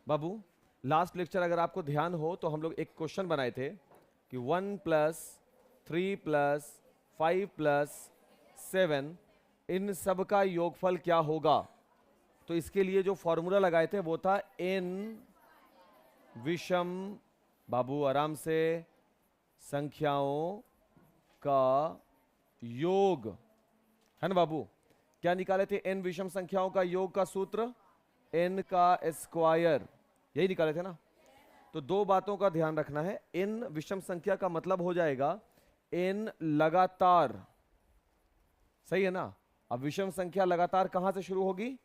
बाबू last lecture अगर आपको ध्यान हो तो हम लोग एक क्वेश्चन बनाए थे कि 1 + 3 + 5 + 7 इन सब का योगफल क्या होगा। तो इसके लिए जो फॉर्मूला लगाए थे वो था n विषम, बाबू आराम से, संख्याओं का योग, है ना बाबू। क्या निकाले थे? n विषम संख्याओं का योग का सूत्र n का स्क्वायर, यही निकाले थे ना। तो दो बातों का ध्यान रखना है। n विषम संख्या का मतलब हो जाएगा n लगातार, सही है ना। अब विषम संख्या लगातार कहां से शुरू होगी?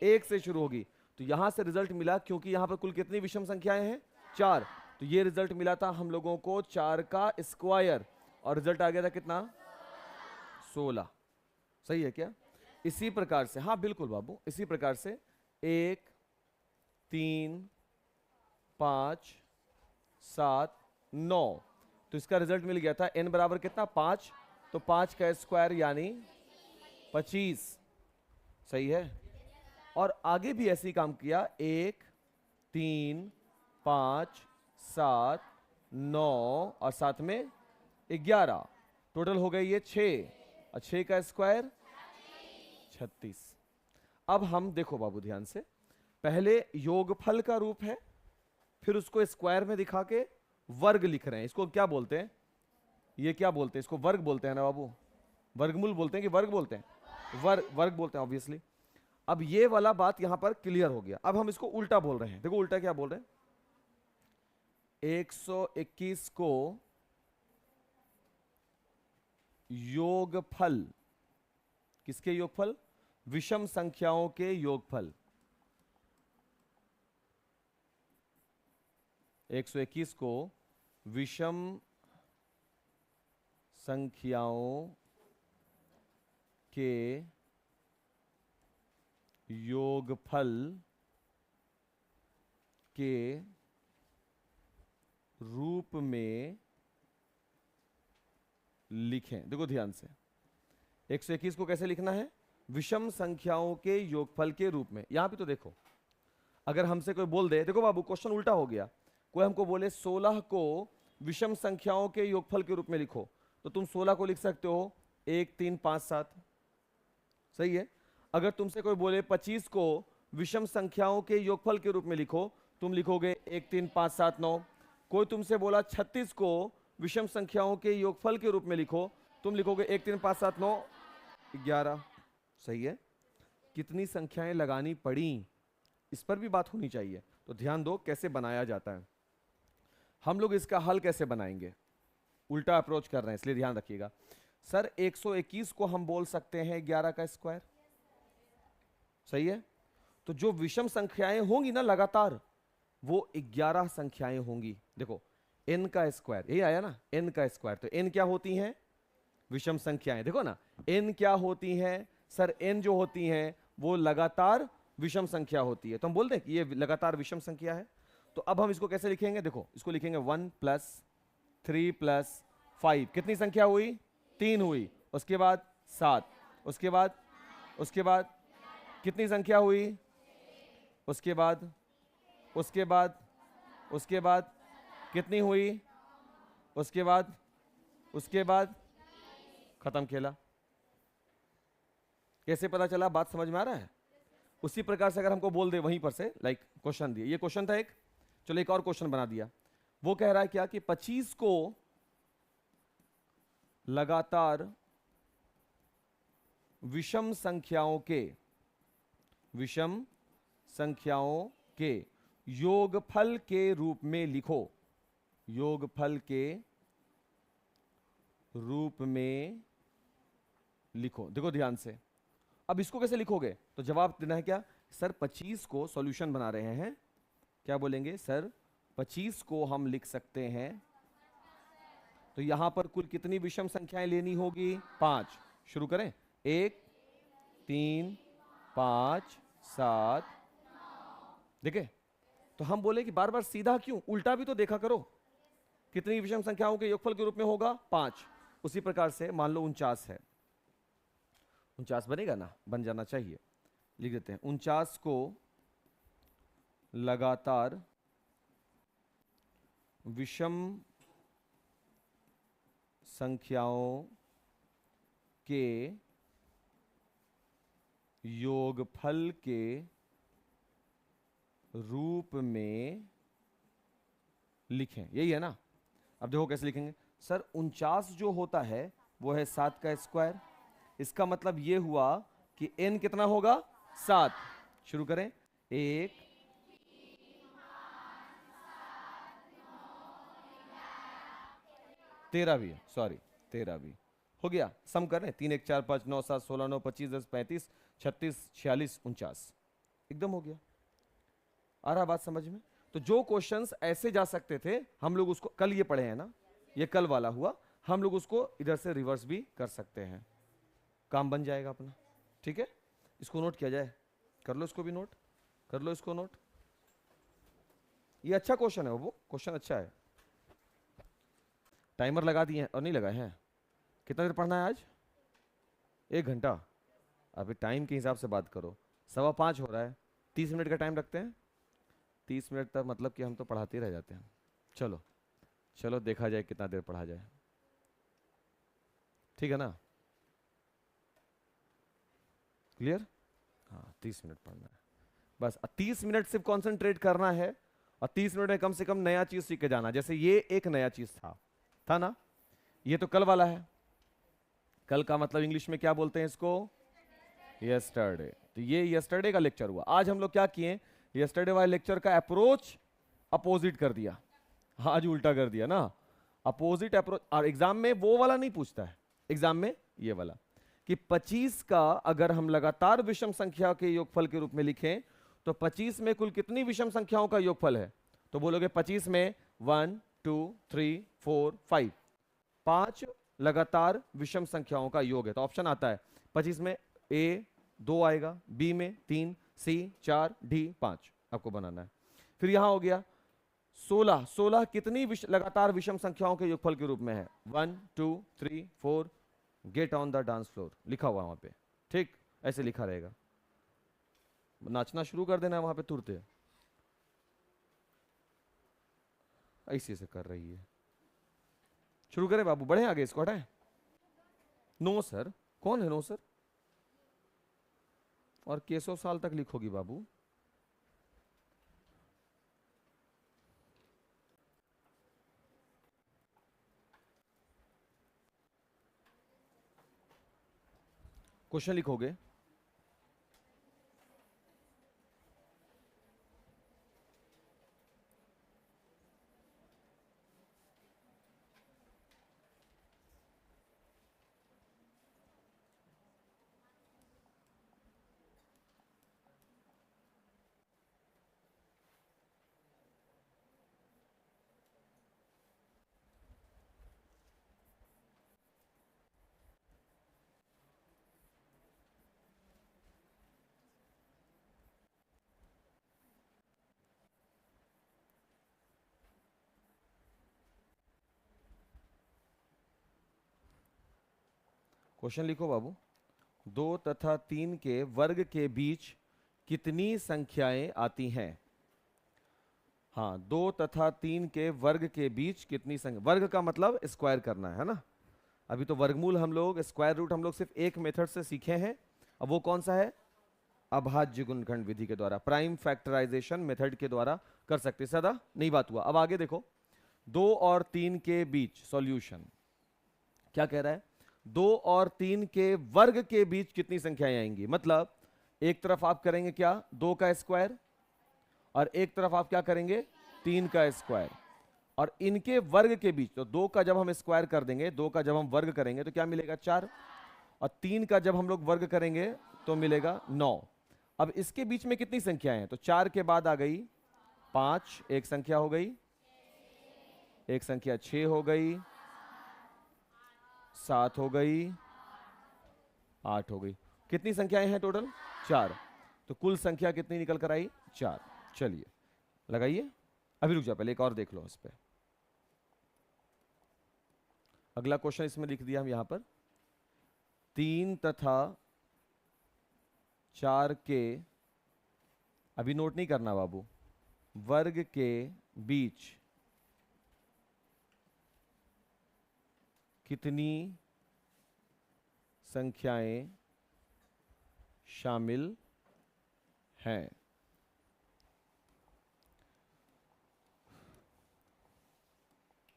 एक से शुरू होगी। तो यहां से रिजल्ट मिला, क्योंकि यहां पर कुल कितनी विषम संख्याएं हैं? 4। तो ये रिजल्ट मिला था हम लोगों को 4 का स्क्वायर, और रिजल्ट आ गया था कितना? 16। सही है क्या? इसी प्रकार से, हाँ बिल्कुल बाबू, इसी प्रकार से 1 3 5 7 9, तो इसका रिजल्ट मिल गया था n बराबर कितना? 5। तो 5 का स्क्वायर यानी 25, सही है। और आगे भी ऐसे ही काम किया, 1 3 5 7 9 और साथ में 11, टोटल हो गए ये 6, और 6 का स्क्वायर 36। अब हम देखो बाबू ध्यान से, पहले योगफल का रूप है, फिर उसको स्क्वायर में दिखा के वर्ग लिख रहे हैं। इसको क्या बोलते हैं? ये क्या बोलते हैं? इसको वर्ग बोलते हैं ना बाबू। वर्गमूल बोलते हैं कि वर्ग बोलते हैं? वर्ग, वर्ग बोलते हैं ऑब्वियसली। अब ये वाला बात यहां पर क्लियर हो गया। अब हम इसको उल्टा बोल रहे हैं। देखो उल्टा क्या बोल रहे हैं। 121 को योगफल, किसके योगफल? विषम संख्याओं के योगफल। 121 को विषम संख्याओं के योगफल के रूप में लिखें। देखो ध्यान से, 121 को कैसे लिखना है? विषम संख्याओं के योगफल के रूप में। यहां पे तो देखो, अगर हमसे कोई बोल दे, देखो बाबू क्वेश्चन उल्टा हो गया, कोई हमको बोले 16 को विषम संख्याओं के योगफल के रूप में लिखो, तो तुम 16 को लिख सकते हो 1 3 5 7, सही है। अगर तुमसे कोई बोले 25 को विषम संख्याओं के योगफल के रूप में लिखो, तुम लिखोगे 1 3 5 7 9। कोई तुमसे बोला 36 को विषम संख्याओं के योगफल के रूप में लिखो, तुम लिखोगे 1 3 5 7 9 11, सही है। कितनी संख्याएं लगानी पड़ी, इस पर भी बात होनी चाहिए। तो ध्यान दो कैसे बनाया जाता है। हम लोग इसका हल कैसे बनाएंगे? उल्टा अप्रोच कर रहे हैं, इसलिए ध्यान रखिएगा। सर 121 को हम बोल सकते हैं 11 का स्क्वायर, सही है। तो जो विषम संख्याएं होंगी ना लगातार, वो 11 संख्याएं होंगी। देखो n का स्क्वायर, यही आया ना, n का स्क्वायर। तो n क्या होती हैं? विषम संख्याएं। देखो ना n क्या होती हैं? सर n जो होती हैं वो लगातार विषम संख्या होती है। तो हम बोल दें कि ये लगातार विषम संख्या है। तो अब हम इसको कैसे लिखेंगे? देखो इसको लिखेंगे 1 + 3 + 5, कितनी संख्या हुई? 3 हुई। उसके बाद 7, उसके बाद कितनी संख्या हुई? उसके बाद कितनी हुई? उसके बाद खत्म। खेला कैसे पता चला? बात समझ में आ रहा है? उसी प्रकार से अगर हमको बोल दे वहीं पर से, लाइक क्वेश्चन दिए, ये क्वेश्चन था एक, चलो एक और क्वेश्चन बना दिया। वो कह रहा है क्या कि 25 को लगातार विषम संख्याओं के योगफल के रूप में लिखो, योगफल के रूप में लिखो। देखो ध्यान से, अब इसको कैसे लिखोगे? तो जवाब देना है क्या? सर 25 को सॉल्यूशन बना रहे हैं, क्या बोलेंगे? सर 25 को हम लिख सकते हैं, तो यहां पर कुल कितनी विषम संख्याएं लेनी होगी? 5। शुरू करें, 1 3 5 7। देखे, तो हम बोले कि बार बार सीधा क्यों, उल्टा भी तो देखा करो। कितनी विषम संख्याओं के योगफल के रूप में होगा? 5। उसी प्रकार से मान लो 49 है, 49 बनेगा ना? बन जाना चाहिए। लिख देते हैं 49 को लगातार विषम संख्याओं के योगफल के रूप में लिखें। यही है ना? अब देखो कैसे लिखेंगे। सर 49 जो होता है वो है 7 का स्क्वायर। इसका मतलब ये हुआ कि n कितना होगा? 7। शुरू करें। 1 13 भी है, सॉरी 13 भी हो गया। सम कर रहे हैं 3 1 4 5 9 7 16 9 25 10 35 36 46 49 एकदम हो गया। आ रहा बात समझ में? तो जो क्वेश्चंस ऐसे जा सकते थे हम लोग उसको, कल ये पढ़े हैं ना, ये कल वाला हुआ, हम लोग उसको इधर से रिवर्स भी कर सकते हैं, काम बन जाएगा अपना। ठीक है, इसको नोट किया जाए, कर लो इसको भी नोट, कर लो इसको नोट। ये अच्छा क्वेश्चन है, वो क्वेश्चन अच्छा है। टाइमर लगा दिए हैं और नहीं लगाए हैं? कितना देर पढ़ना है आज? 1 घंटा। अभी टाइम के हिसाब से बात करो, 5:15 हो रहा है, 30 मिनट का टाइम रखते हैं। 30 मिनट तक मतलब कि हम तो पढ़ाते ही रह जाते हैं। चलो चलो देखा जाए कितना देर पढ़ा जाए, ठीक है ना? क्लियर? हाँ 30 मिनट पढ़ना है बस। 30 मिनट सिर्फ कॉन्सेंट्रेट करना है और 30 मिनट में कम से कम नया चीज सीख के जाना। जैसे ये एक नया चीज था ना, ये तो कल वाला है। कल का मतलब इंग्लिश में क्या बोलते हैं इसको? यस्टरडे। तो ये यस्टरडे का लेक्चर हुआ। आज हम लोग क्या किए? यस्टरडे वाले लेक्चर का अप्रोच अपोजिट कर दिया, आज उल्टा कर दिया ना, अपोजिट अप्रोच। और एग्जाम में वो वाला नहीं पूछता है, एग्जाम में ये वाला कि 25 का अगर हम लगातार विषम संख्या के योगफल के रूप में लिखें तो 25 में कुल कितनी विषम संख्याओं का योगफल है? तो बोलोगे 25 में 1 2 3 4 5, 5 लगातार विषम संख्याओं का योग है। तो ऑप्शन आता है 25 में A 2 आएगा, B में 3, C 4, D 5 आपको बनाना है। फिर यहां हो गया 16, 16 कितनी लगातार विषम संख्याओं के योगफल के रूप में है? 1 2 3 4, get on the dance floor लिखा हुआ वहां पे, ठीक ऐसे लिखा रहेगा। नाचना शुरू कर देना है वहां पे तुरते, ऐसे से कर रही है। शुरू करें बाबू, बढ़े आगे, इसको हटाएं। नो सर, कौन है नो सर? और केशव साल तक लिखोगी बाबू। क्वेश्चन लिखोगे। क्वेश्चन लिखो बाबू। 2 तथा 3 के वर्ग के बीच कितनी संख्याएं आती हैं? हाँ, 2 तथा 3 के वर्ग के बीच कितनी संख्या, वर्ग का मतलब स्क्वायर करना है ना। अभी तो वर्गमूल हम लोग, स्क्वायर रूट हम लोग सिर्फ एक मेथड से सीखे हैं। अब वो कौन सा है? अभाज्य गुणनखंड विधि के द्वारा, प्राइम फैक्टराइजेशन मेथड के द्वारा कर सकते। सदा नहीं बात हुआ। अब आगे देखो, 2 और 3 के बीच सॉल्यूशन क्या कह रहा है? 2 और 3 के वर्ग के बीच कितनी संख्याएं आएंगी? मतलब एक तरफ आप करेंगे क्या? 2 का स्क्वायर, और एक तरफ आप क्या करेंगे? 3 का स्क्वायर, और इनके वर्ग के बीच, तो 2 का जब हम स्क्वायर कर देंगे, 2 का जब हम वर्ग करेंगे तो क्या मिलेगा? 4, और 3 का जब हम लोग वर्ग करेंगे तो मिलेगा 9। अब इसके बीच में कितनी संख्याएं हैं? तो 4 के बाद आ गई 5, एक संख्या हो गई, एक संख्या 6 हो गई, 7 हो गई, 8 हो गई। कितनी संख्याएं हैं टोटल? 4। तो कुल संख्या कितनी निकल कर आई? 4। चलिए लगाइए। अभी रुक जाओ, पहले एक और देख लो इस पे। अगला क्वेश्चन इसमें लिख दिया हम यहां पर, 3 तथा 4 के, अभी नोट नहीं करना बाबू, वर्ग के बीच कितनी संख्याएं शामिल हैं?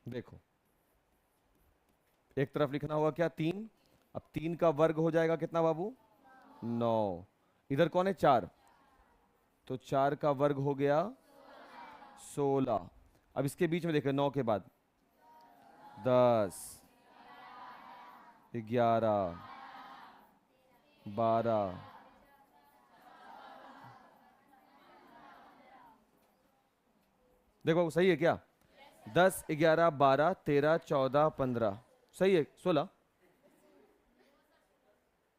देखो, एक तरफ लिखना होगा क्या 3, अब 3 का वर्ग हो जाएगा कितना बाबू 9, इधर कौन है 4, तो 4 का वर्ग हो गया 16। अब इसके बीच में देखो 9 के बाद 10, 11, 12, देखो सही है क्या, 10, 11, 12, 13, 14, 15, सही है 16।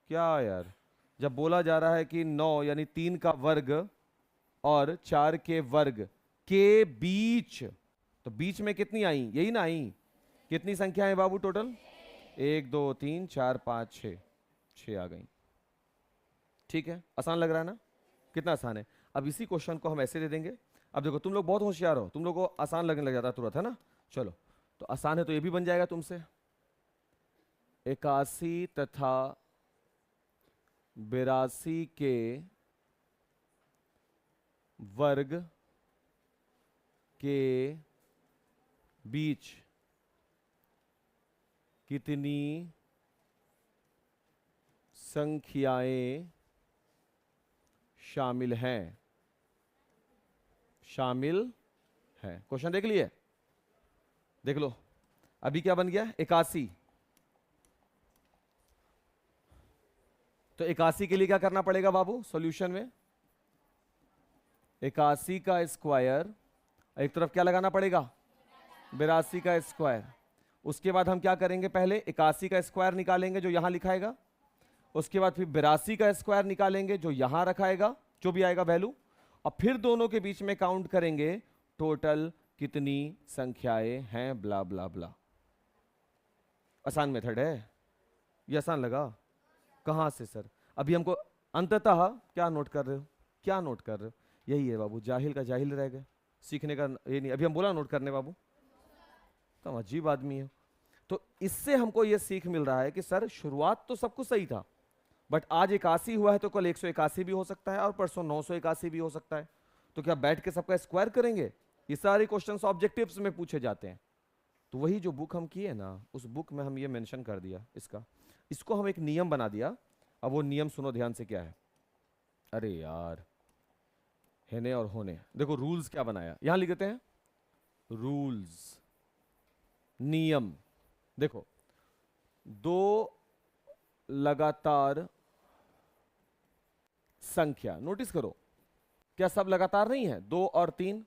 क्या यार, जब बोला जा रहा है कि 9 यानी 3 का वर्ग और 4 के वर्ग के बीच, तो बीच में कितनी आई, यही ना आई, कितनी संख्या है बाबू टोटल, 1 2 3 4 5 6, 6 आ गई। ठीक है, आसान लग रहा है ना, कितना आसान है। अब इसी क्वेश्चन को हम ऐसे दे देंगे। अब देखो तुम लोग बहुत होशियार हो, तुम लोग को आसान लगने लग जाता है तुरंत, है ना। चलो, तो आसान है तो ये भी बन जाएगा तुमसे, 81 तथा 82 के वर्ग के बीच कितनी संख्याएं शामिल हैं, शामिल है। क्वेश्चन देख लिए, देख लो अभी क्या बन गया 81, तो 81 के लिए क्या करना पड़ेगा बाबू सॉल्यूशन में, 81 का स्क्वायर, एक तरफ क्या लगाना पड़ेगा 82 का स्क्वायर। उसके बाद हम क्या करेंगे, पहले 81 का स्क्वायर निकालेंगे जो यहां लिखाएगा, उसके बाद फिर 82 का स्क्वायर निकालेंगे जो यहां रखाएगा, जो भी आएगा वैल्यू, और फिर दोनों के बीच में काउंट करेंगे टोटल कितनी संख्याएं हैं, ब्ला ब्ला ब्ला। आसान मेथड है ये, आसान लगा कहां से सर, अभी हमको अंततः क्या नोट कर रहे हो, क्या नोट कर रहे हो, यही है बाबू, जाहिल का जाहिल रह गए, सीखने का ये नहीं। अभी हम बोला नोट करने बाबू, तुम अजीब आदमी है। तो इससे हमको ये सीख मिल रहा है कि सर शुरुआत तो सब कुछ सही था, बट आज 81 हुआ है तो कल 181 भी हो सकता है और परसों 981 भी हो सकता है। तो क्या बैठ के सबका स्क्वायर करेंगे, ये सारे क्वेश्चंस ऑब्जेक्टिव्स में पूछे जाते हैं। तो वही जो बुक हम किए ना, उस बुक में हम ये मेंशन कर दिया, इसको हम एक नियम बना दिया। अब वो नियम सुनो ध्यान से, क्या है, अरे यार हेने और होने, देखो रूल्स क्या बनाया, यहां लिख देते हैं रूल्स, नियम। देखो, दो लगातार संख्या, नोटिस करो क्या सब लगातार नहीं है, 2 और 3,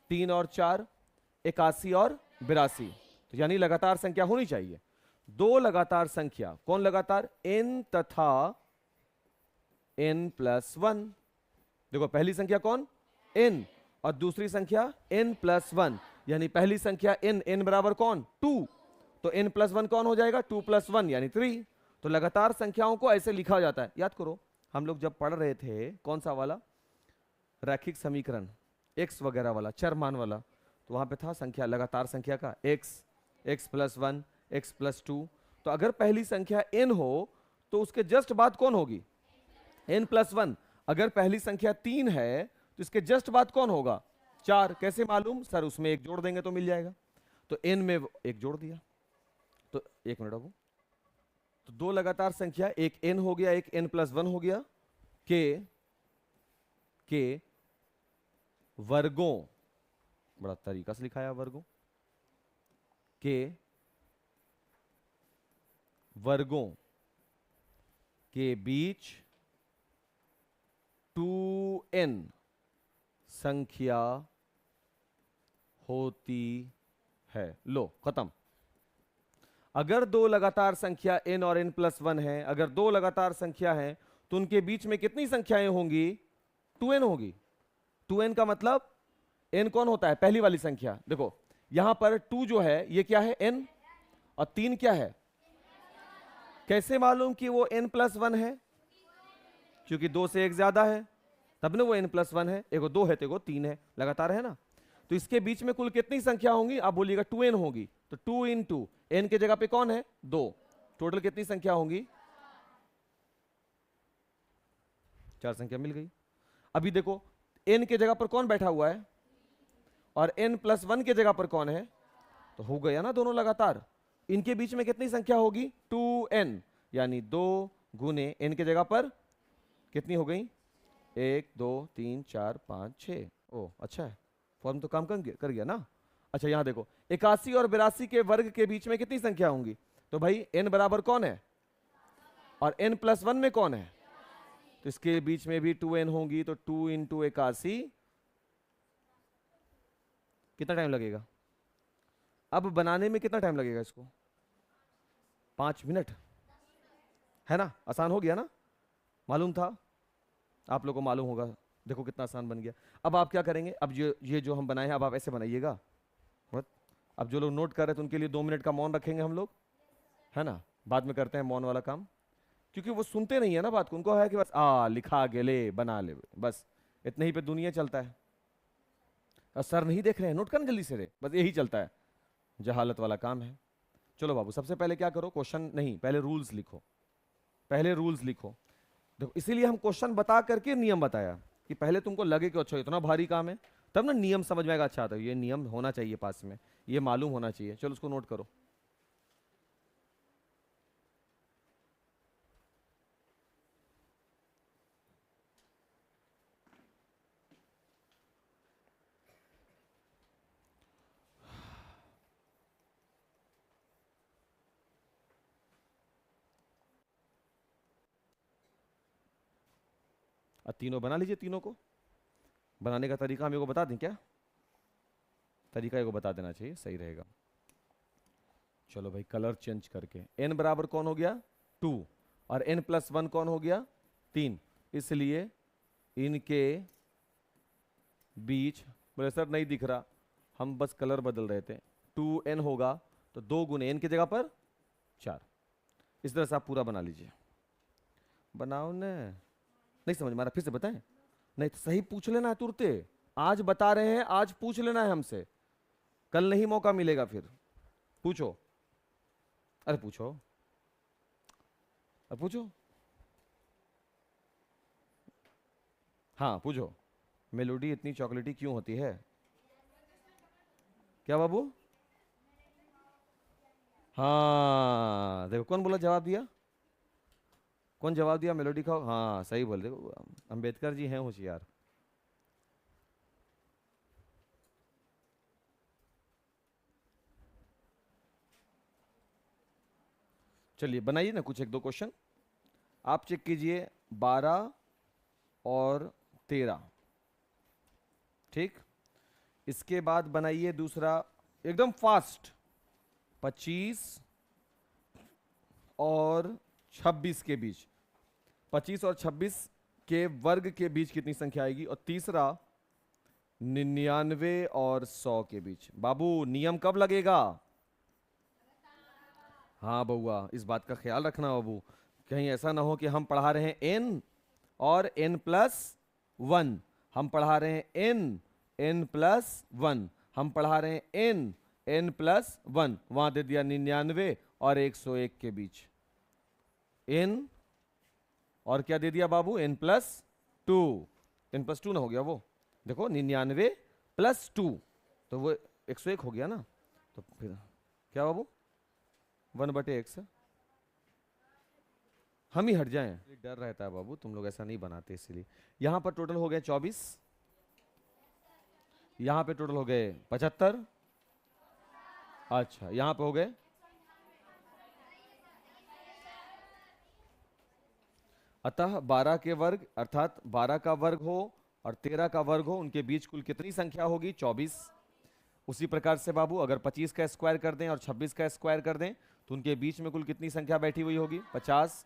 3 और 4, 81 और 82, तो यानी लगातार संख्या होनी चाहिए। दो लगातार संख्या, कौन लगातार, n तथा n+1। देखो पहली संख्या कौन, n, और दूसरी संख्या n+1, यानी पहली संख्या n बराबर कौन 2, तो n+1 कौन हो जाएगा 2+1 यानी 3। तो लगातार संख्याओं को ऐसे लिखा जाता है। याद करो हम लोग जब पढ़ रहे थे कौन सा वाला, रैखिक समीकरण, x वगैरह वाला, चर मान वाला, तो वहां पे था संख्या, लगातार संख्या का x, x+1, x+2। तो अगर पहली संख्या n हो तो उसके जस्ट बाद कौन होगी, n+1। अगर पहली संख्या 3 है तो इसके जस्ट बाद कौन होगा 4। कैसे मालूम, सर उसमें एक जोड़ देंगे तो मिल जाएगा, तो n में एक जोड़ दिया। तो एक मिनट बाबू, तो दो लगातार संख्या, एक n हो गया, एक n+1 हो गया, के वर्गों, बड़ा तरीका से लिखाया वर्गों, के वर्गों के बीच 2n संख्या होती है। लो खत्म। अगर दो लगातार संख्या n और n+1 है, अगर दो लगातार संख्या है तो उनके बीच में कितनी संख्याएं होंगी, 2n होगी। 2n का मतलब n कौन होता है, पहली वाली संख्या। देखो यहां पर 2 जो है ये क्या है n, और 3 क्या है, कैसे मालूम कि वो n+1 है, क्योंकि 2 से 1 ज्यादा है, तब ना वो n+1 है, एगो 2 है तो एगो 3 है, लगातार है ना। तो इसके बीच में कुल कितनी संख्या होंगी आप बोलिएगा 2n होगी, तो 2 × 2, n के जगह पे कौन है 2, टोटल कितनी संख्या होंगी 4 संख्या मिल गई। अभी देखो n के जगह पर कौन बैठा हुआ है और n+1 के जगह पर कौन है, तो हो गया ना दोनों लगातार। इनके बीच में कितनी संख्या होगी 2n, यानी 2 गुने n के जगह पर कितनी हो गई 1 2 3 4 5 6। ओ अच्छा है, फॉर्म तो काम कर गया ना। अच्छा यहां देखो 81 और 82 के वर्ग के बीच में कितनी संख्या होंगी, तो भाई n बराबर कौन है और n+1 में कौन है, तो इसके बीच में भी 2n होंगी, तो 2 × 81, कितना टाइम लगेगा, अब बनाने में कितना टाइम लगेगा इसको 5 मिनट, है ना। आसान हो गया ना, मालूम था आप लोगों को, मालूम होगा, देखो कितना आसान बन गया। अब आप क्या करेंगे, अब ये जो हम बनाए हैं अब आप ऐसे बनाइएगा। अब जो लोग नोट कर रहे थे उनके लिए 2 मिनट का मौन रखेंगे हम लोग, है ना, बाद में करते हैं मौन वाला काम, क्योंकि वो सुनते नहीं है ना बात को, उनको है कि बस लिखा गेले बना ले, बस इतने ही पे दुनिया चलता है। और सर नहीं देख रहे हैं, नोट करना जल्दी से रे, बस यही चलता है, जहालत वाला काम है। चलो बाबू सबसे पहले क्या करो, क्वेश्चन नहीं पहले रूल्स लिखो, पहले रूल्स लिखो। देखो इसीलिए हम क्वेश्चन बता करके नियम बताया कि पहले तुमको लगे कि अच्छा इतना भारी काम है, तब ना नियम समझ में आएगा, अच्छा आता है ये नियम होना चाहिए पास में, ये मालूम होना चाहिए। चलो उसको नोट करो। अब तीनों बना लीजिए, तीनों को बनाने का तरीका हम को बता दें क्या, तरीका को बता देना चाहिए, सही रहेगा। चलो भाई कलर चेंज करके, n बराबर कौन हो गया 2 और n+1 कौन हो गया 3, इसलिए इनके बीच, बोले सर नहीं दिख रहा, हम बस कलर बदल रहे थे, 2n होगा तो 2 गुने n की जगह पर 4, इस तरह से आप पूरा बना लीजिए। बनाओ ने, नहीं समझ मारा, फिर से बताएं, नहीं तो सही पूछ लेना है तुरते, आज बता रहे हैं, आज पूछ लेना है हमसे, कल नहीं मौका मिलेगा फिर, पूछो, अरे पूछो, अरे पूछो, हाँ पूछो, मेलोडी इतनी चॉकलेटी क्यों होती है, क्या बाबू, हाँ देखो कौन बोला, जवाब दिया, कौन जवाब दिया, मेलोडी खाओ, हाँ सही बोल रहे, अंबेडकर जी हैं होशियार। चलिए बनाइए ना कुछ 1-2 क्वेश्चन, आप चेक कीजिए 12 और 13, ठीक। इसके बाद बनाइए दूसरा एकदम फास्ट, 25 और 26 के बीच, 25 और 26 के वर्ग के बीच कितनी संख्या आएगी, और तीसरा 99 और 100 के बीच। बाबू नियम कब लगेगा, हाँ बउआ इस बात का ख्याल रखना बाबू, कहीं ऐसा ना हो कि हम पढ़ा रहे हैं n और n+1, हम पढ़ा रहे हैं n+1, हम पढ़ा रहे हैं n+1, वहां दे दिया 99 और 101 के बीच, n और क्या दे दिया बाबू n+2, n+2 ना हो गया वो, देखो 99 + 2 तो वो 101 हो गया ना, तो फिर क्या बाबू 1/x, हम ही हट जाएं, डर रहता है बाबू, तुम लोग ऐसा नहीं बनाते, इसलिए यहां पर टोटल हो गए 24, यहां पे टोटल हो गए 75, अच्छा यहां पे हो गए, अतः 12 के वर्ग अर्थात 12 का वर्ग हो और 13 का वर्ग हो, उनके बीच कुल कितनी संख्या होगी 24। उसी प्रकार से बाबू अगर 25 का स्क्वायर कर दें और 26 का स्क्वायर कर दें तो उनके बीच में कुल कितनी संख्या बैठी हुई होगी 50।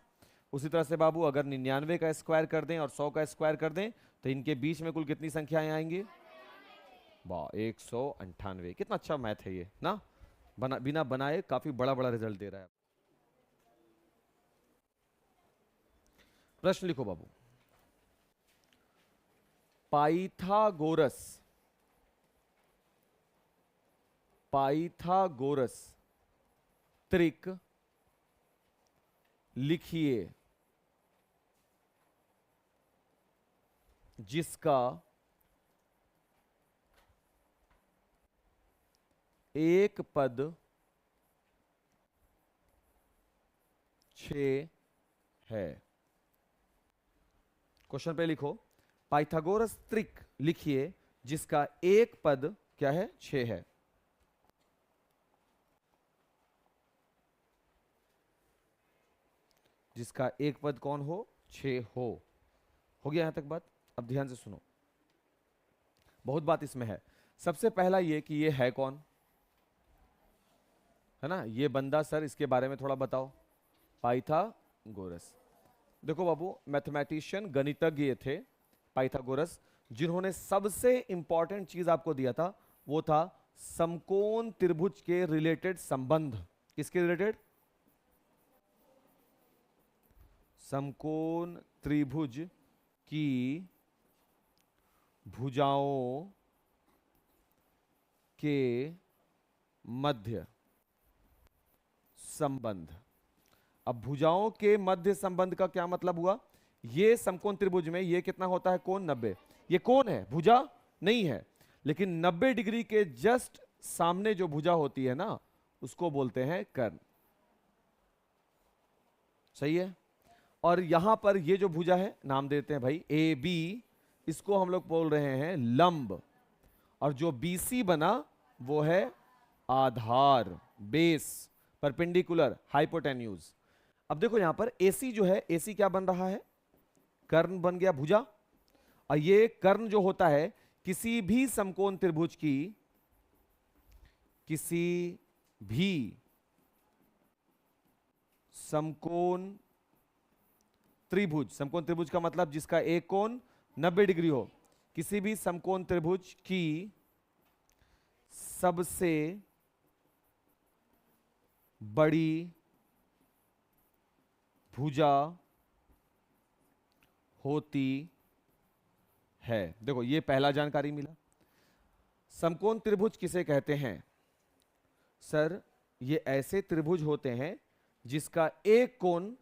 उसी तरह से बाबू अगर 99 का स्क्वायर कर दें और 100 का स्क्वायर कर दें तो इनके बीच में कुल कितनी संख्याएं आएंगी, वाह 198। कितना अच्छा मैथ है ये ना, बिना बनाए काफी बड़ा बड़ा रिजल्ट दे रहा है। प्रश्न लिखो बाबू, पाइथागोरस त्रिक लिखिए जिसका एक पद 6 है। क्वेश्चन पे लिखो, पाइथागोरस त्रिक लिखिए जिसका एक पद क्या है? 6 है। जिसका एक पद कौन हो? 6 हो गया यहां तक बात? अब ध्यान से सुनो, बहुत बात इसमें है। सबसे पहला ये कि ये है कौन, है ना? ये बंदा सर, इसके बारे में थोड़ा बताओ। पाइथागोरस, देखो बाबू, मैथमेटिशियन गणितज्ञ ये थे पाइथागोरस, जिन्होंने सबसे इंपॉर्टेंट चीज आपको दिया था वो था समकोण त्रिभुज के रिलेटेड संबंध। किसके रिलेटेड? समकोण त्रिभुज की भुजाओं के मध्य संबंध। अब भुजाओं के मध्य संबंध का क्या मतलब हुआ? ये समकोण त्रिभुज में ये कितना होता है? कोण 90। ये कोण है, भुजा नहीं है, लेकिन 90 डिग्री के जस्ट सामने जो भुजा होती है ना, उसको बोलते हैं कर्ण। सही है? और यहां पर ये जो भुजा है, नाम देते हैं भाई ए बी, इसको हम लोग बोल रहे हैं लंब, और जो बीसी बना वो है आधार, बेस, परपेंडिकुलर, हाइपोटेन्यूज। अब देखो यहां पर एसी जो है, एसी क्या बन रहा है? कर्ण बन गया, भुजा। और ये कर्ण जो होता है किसी भी समकोण त्रिभुज की, किसी भी समकोण त्रिभुज, समकोण त्रिभुज का मतलब जिसका एक कोण 90 डिग्री हो, किसी भी समकोण त्रिभुज की सबसे बड़ी भुजा होती है। देखो ये पहला जानकारी मिला। समकोण त्रिभुज किसे कहते हैं? सर ये ऐसे त्रिभुज होते हैं जिसका एक कोण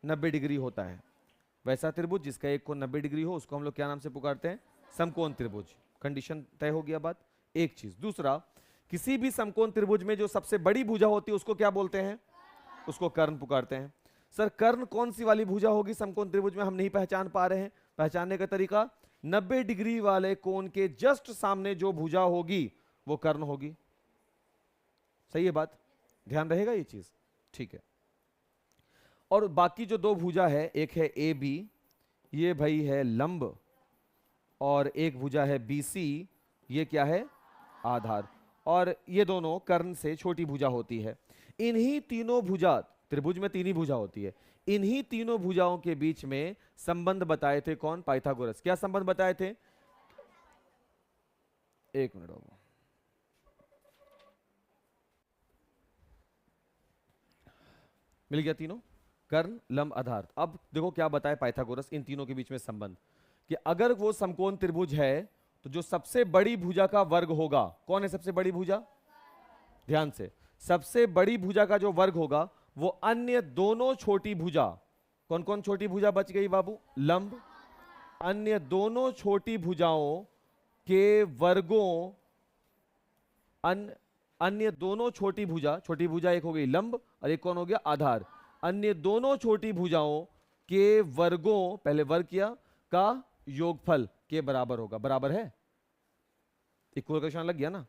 90 डिग्री होता है। वैसा त्रिभुज जिसका एक कोण 90 डिग्री हो उसको हम लोग क्या नाम से पुकारते हैं? समकोण त्रिभुज। कंडीशन तय हो गया बात, एक चीज। दूसरा, किसी भी समकोण त्रिभुज में जो सबसे बड़ी भुजा होती है उसको क्या बोलते हैं? उसको कर्ण पुकारते हैं। सर कर्ण कौन सी वाली भुजा होगी समकोण त्रिभुज में? हम नहीं पहचान पा रहे हैं। पहचानने का तरीका, 90 डिग्री वाले कोण के जस्ट सामने जो भुजा होगी वो कर्ण होगी। सही है बात? ध्यान रहेगा ये चीज? ठीक है। और बाकी जो दो भुजा है, एक है ए बी, ये भाई है लंब, और एक भुजा है बीसी, ये क्या है? आधार। और ये दोनों कर्ण से छोटी भुजा होती है। इन्हीं तीनों भुजा, त्रिभुज में तीन ही भुजा होती है, इन्हीं तीनों भुजाओं के बीच में संबंध बताए थे कौन? पाइथागोरस। क्या संबंध बताए थे? एक मिनट बाबू, मिल गया तीनों, कर्ण, लंब, आधार। अब देखो क्या बताए पाइथागोरस इन तीनों के बीच में संबंध, कि अगर वो समकोण त्रिभुज है तो जो सबसे बड़ी भुजा का वर्ग होगा, कौन है सबसे बड़ी भुजा? ध्यान से, सबसे बड़ी भुजा का जो वर्ग होगा वो अन्य दोनों छोटी भुजा, कौन कौन छोटी भुजा बच गई बाबू? लंब, अन्य दोनों छोटी भुजाओं के वर्गों, अन्य दोनों छोटी भुजा एक हो गई लंब और एक कौन हो गया? आधार। अन्य दोनों छोटी भुजाओं के वर्गों, पहले वर्ग किया, का योगफल के बराबर होगा। बराबर है? इक्वल का निशान लग गया ना?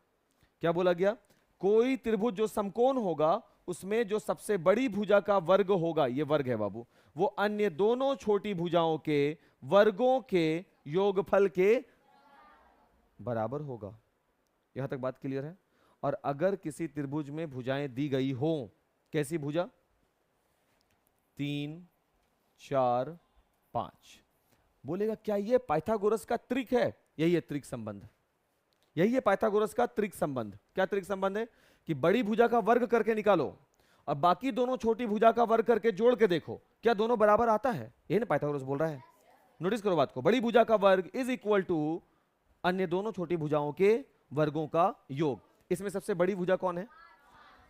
क्या बोला गया? कोई त्रिभुज जो समकोण होगा उसमें जो सबसे बड़ी भुजा का वर्ग होगा, ये वर्ग है बाबू, वो अन्य दोनों छोटी भुजाओं के वर्गों के योगफल के बराबर होगा। यहां तक बात क्लियर है? और अगर किसी त्रिभुज में भुजाएं दी गई हो, कैसी भुजा? 3, 4, 5, बोलेगा क्या ये पाइथागोरस का त्रिक है? यही है त्रिक संबंध, यही है पाइथागोरस का त्रिक संबंध। क्या त्रिक संबंध है? कि बड़ी भुजा का वर्ग करके निकालो और बाकी दोनों छोटी भुजा का वर्ग करके जोड़ के देखो क्या दोनों बराबर आता है। यही ना पाइथागोरस बोल रहा है। नोटिस करो बात को, बड़ी भुजा का वर्ग इज इक्वल टू अन्य दोनों छोटी भुजाओं के वर्गों का योग। इसमें सबसे बड़ी भुजा कौन है?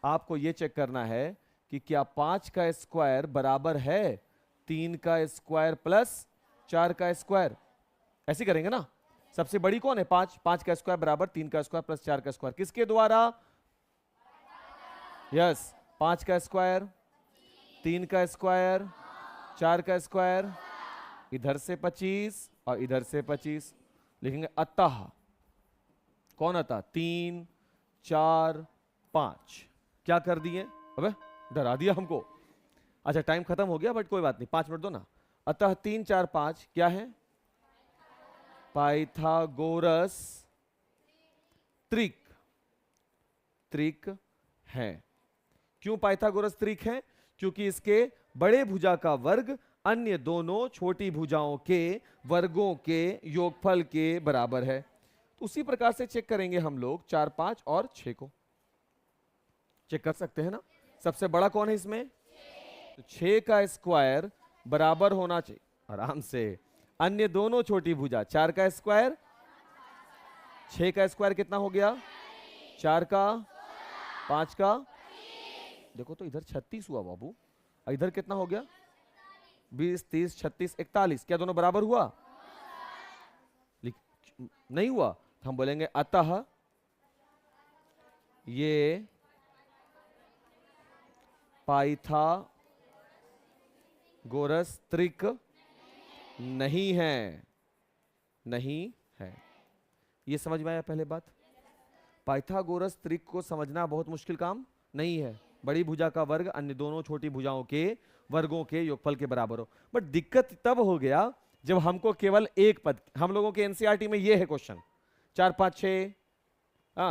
आपको यह चेक करना है कि क्या 5 का स्क्वायर बराबर है 3 का स्क्वायर प्लस 4 का स्क्वायर। ऐसे करेंगे ना। सबसे बड़ी कौन है? 5 का स्क्वायर बराबर 3 का स्क्वायर प्लस 4 का स्क्वायर। किसके द्वारा? यस, 5 का स्क्वायर, 3 का स्क्वायर, 4 का स्क्वायर, इधर से 25 और इधर से 25 लिखेंगे। अतः कौन आता? 3 4 5। क्या कर दिए? अबे डरा दिया हमको। अच्छा टाइम खत्म हो गया बट कोई बात नहीं, 5 मिनट दो ना। अतः 3 4 5 क्या है? पाइथागोरस त्रिक। त्रिक है। क्यों पाइथागोरस त्रिक है? क्योंकि इसके बड़े भुजा का वर्ग अन्य दोनों छोटी भुजाओं के वर्गों के योगफल के बराबर है। तो उसी प्रकार से चेक करेंगे हम लोग 4 5 और 6 को। चेक कर सकते हैं ना। सबसे बड़ा कौन है इसमें? तो 6 का स्क्वायर बराबर होना चाहिए आराम से अन्य दोनों छोटी भुजा। 4 का स्क्वायर, 6 का स्क्वायर कितना हो गया? 4 का, 5 का, देखो तो इधर 36 हुआ बाबू, इधर कितना हो गया? 20 30 36 41। क्या दोनों बराबर हुआ? नहीं हुआ। तो हम बोलेंगे अतः ये पाइथागोरस त्रिक नहीं है। नहीं है। ये समझ में आया पहले बात? पाइथागोरस त्रिक को समझना बहुत मुश्किल काम नहीं है। बड़ी भुजा का वर्ग अन्य दोनों छोटी भुजाओं के वर्गों के योगफल के बराबर हो। बट दिक्कत तब हो गया जब हमको केवल एक पद, हम लोगों के एनसीईआरटी में ये है क्वेश्चन 4 5 6,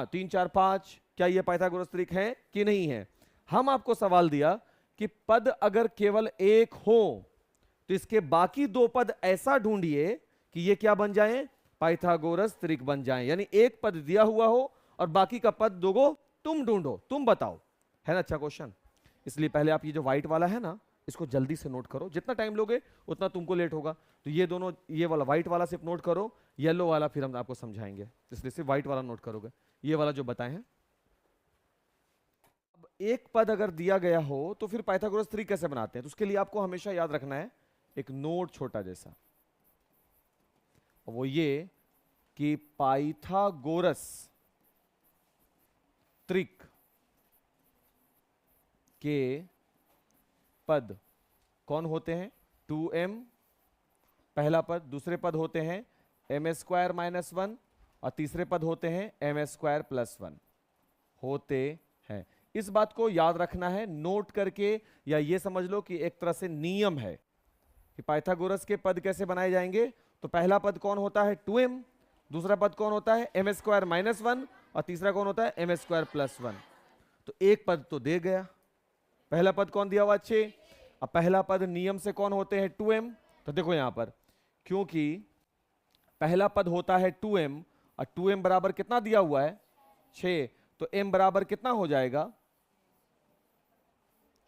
3 4 5, क्या ये पाइथागोरस त्रिक है कि नहीं है? हम आपको सवाल दिया कि पद अगर केवल एक हो तो इसके बाकी दो पद ऐसा ढूंढिए कि ये क्या बन जाएं? पाइथागोरस त्रिक बन जाएं। यानी एक पद दिया हुआ हो और बाकी का पद दोगो तुम ढूंढो, तुम बताओ। है ना अच्छा क्वेश्चन? इसलिए पहले आप ये जो व्हाइट वाला है ना, इसको जल्दी से नोट करो। जितना टाइम लोगे उतना तुमको लेट होगा। तो ये दोनों, ये वाला व्हाइट वाला सिर्फ नोट करो, येलो वाला फिर हम आपको समझाएंगे, इसलिए सिर्फ व्हाइट वाला नोट करोगे। ये वाला जो बताए हैं। अब एक पद अगर दिया गया हो तो फिर पाइथागोरस त्रिक कैसे बनाते हैं? तो उसके लिए आपको हमेशा याद रखना है एक नोट छोटा जैसा, वो ये कि पाइथागोरस त्रिक के पद कौन होते हैं? 2m पहला पद, दूसरे पद होते हैं m स्क्वायर माइनस 1 और तीसरे पद होते हैं m स्क्वायर प्लस 1 होते हैं। इस बात को याद रखना है नोट करके, या ये समझ लो कि एक तरह से नियम है कि पाइथागोरस के पद कैसे बनाए जाएंगे। तो पहला पद कौन होता है? 2m, दूसरा पद कौन होता है? m स्क्वायर माइनस 1 और तीसरा कौन होता है? m square plus 1। तो एक पद तो दे गया। पहला पद कौन दिया हुआ? 6। अब पहला पद नियम से कौन होते हैं? 2m। तो देखो यहां पर क्योंकि पहला पद होता है 2m और 2m बराबर कितना दिया हुआ है? 6। तो m बराबर कितना हो जाएगा?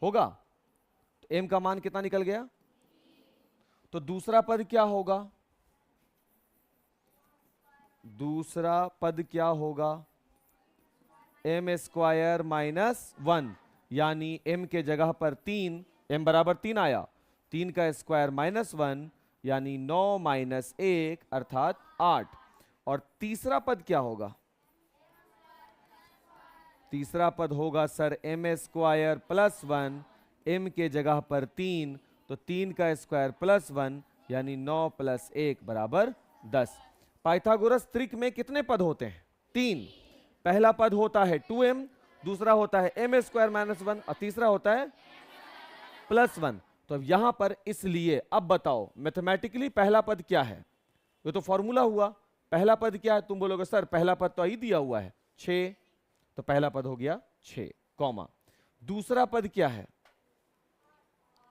होगा तो m का मान कितना निकल गया? तो दूसरा पद क्या होगा? दूसरा पद क्या होगा? m स्क्वायर माइनस 1, यानी m के जगह पर 3, m बराबर 3 आया, 3 का स्क्वायर माइनस 1 यानी 9 माइनस 1 अर्थात 8। और तीसरा पद क्या होगा? तीसरा पद होगा sir m square plus 1, m के जगह पर 3, तो 3 का स्क्वायर प्लस 1 यानी 9 प्लस 1 बराबर 10। पाइथागोरस त्रिक में कितने पद होते हैं? 3। पहला पद होता है 2m, दूसरा होता है m स्क्वायर माइनस 1 और तीसरा होता है प्लस 1। तो अब यहां पर इसलिए अब बताओ मैथमेटिकली पहला पद क्या है? ये तो फॉर्मूला हुआ। पहला पद क्या है? तुम बोलोगे सर पहला पद तो ही दिया हुआ है 6, तो पहला पद हो गया 6 कॉमा। दूसरा पद क्या है?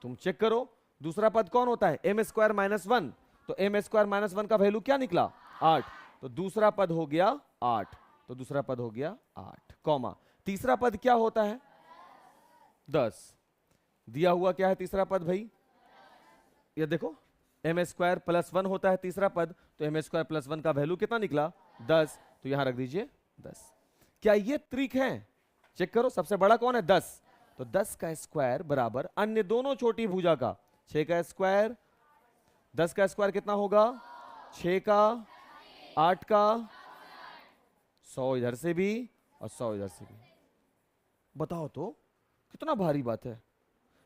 तुम चेक करो दूसरा पद कौन होता है? m स्क्वायर माइनस 1, तो m स्क्वायर माइनस 1 का वैल्यू क्या निकला? 8। तो दूसरा पद हो गया 8, तो दूसरा पद हो गया 8 कॉमा। तीसरा पद क्या होता है? 10। दिया हुआ क्या है तीसरा पद भाई? ये देखो m स्क्वायर प्लस 1 होता है तीसरा पद, तो m स्क्वायर प्लस 1 का वैल्यू कितना निकला? 10, तो यहां रख दीजिए 10। क्या ये त्रिक है? चेक करो, सबसे बड़ा कौन है? 10। तो 10 का स्क्वायर बराबर अन्य दोनों छोटी भुजा का 6 का स्क्वायर। 10 का स्क्वायर कितना होगा? 6 का, 8 का, 100 इधर से भी और 100 इधर से भी। बताओ तो कितना भारी बात है।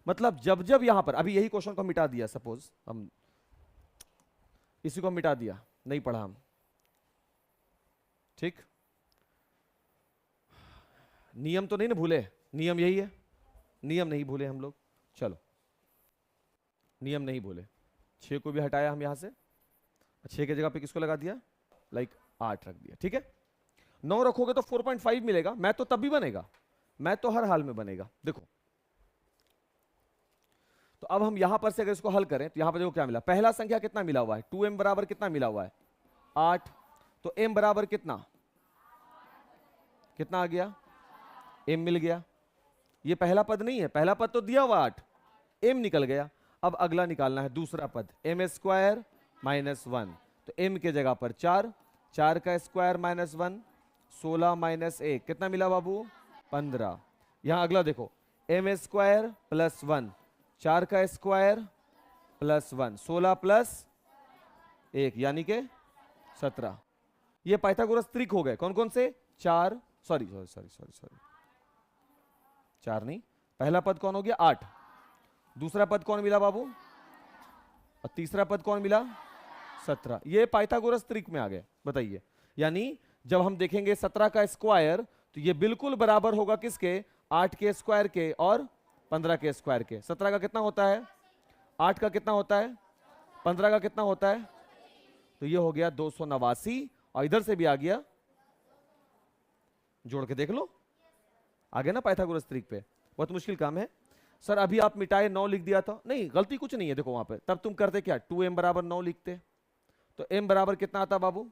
मतलब जब जब यहां पर, अभी यही क्वेश्चन को मिटा दिया, सपोज हम इसी को मिटा दिया, नहीं पढ़ा हम, ठीक? नियम तो नहीं ना भूले? नियम यही है, नियम नहीं भूले हम लोग। चलो, नियम नहीं भूले। 6 को भी हटाया हम यहां से, 6 की जगह पे किसको लगा दिया? लाइक 8 रख दिया, ठीक है? 9 रखोगे तो 4.5 मिलेगा। मैथ तो तब भी बनेगा, मैथ तो हर हाल में बनेगा। देखो, तो अब हम यहां पर से अगर इसको हल करें तो यहां पर देखो क्या मिला। पहला संख्या कितना मिला हुआ है? 2m बराबर कितना मिला हुआ है? 8। तो m बराबर कितना, कितना आ गया? m मिल गया। ये पहला पद नहीं है, पहला पद तो दिया हुआ 8, m निकल गया। अब अगला निकालना है दूसरा पद, m स्क्वायर माइनस 1। तो m के जगह पर 4, 4 का स्क्वायर माइनस 1, 16 माइनस 1 कितना मिला बाबू? 15। यहां अगला देखो, m स्क्वायर प्लस 1, 4 का स्क्वायर प्लस 1, 16 प्लस 1 यानी के 17। ये पाइथागोरस त्रिक हो गए। कौन कौन से? 4, सॉरी 4 नहीं, पहला पद कौन हो गया? 8। दूसरा पद कौन मिला बाबू? और तीसरा पद कौन मिला? 17। ये पाइथागोरस त्रिक में आ गए। बताइए, यानी जब हम देखेंगे 17 का स्क्वायर तो ये बिल्कुल बराबर होगा किसके? 8 के स्क्वायर के और 15 के स्क्वायर के। 17 का कितना होता है? 8 का कितना होता है? 15 का कितना होता है? तो ये हो गया 289। और इधर से भी आ गया, जोड़ के देख लो, आ गया ना पाइथागोरस त्रिक पे। बहुत मुश्किल काम है सर। अभी आप मिटाए 9 लिख दिया था, नहीं गलती कुछ नहीं है। देखो वहां पे तब तुम करते क्या? 2m बराबर 9 लिखते, तो m बराबर कितना आता बाबू?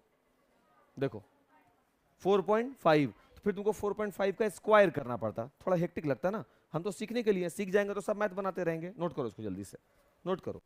देखो 4.5। तो फिर तुमको 4.5 का स्क्वायर करना पड़ता, थोड़ा हेक्टिक लगता ना। हम तो सीखने के लिए, सीख जाएंगे तो सब मैथ बनाते रहेंगे। नोट करो इसको, जल्दी से नोट करो।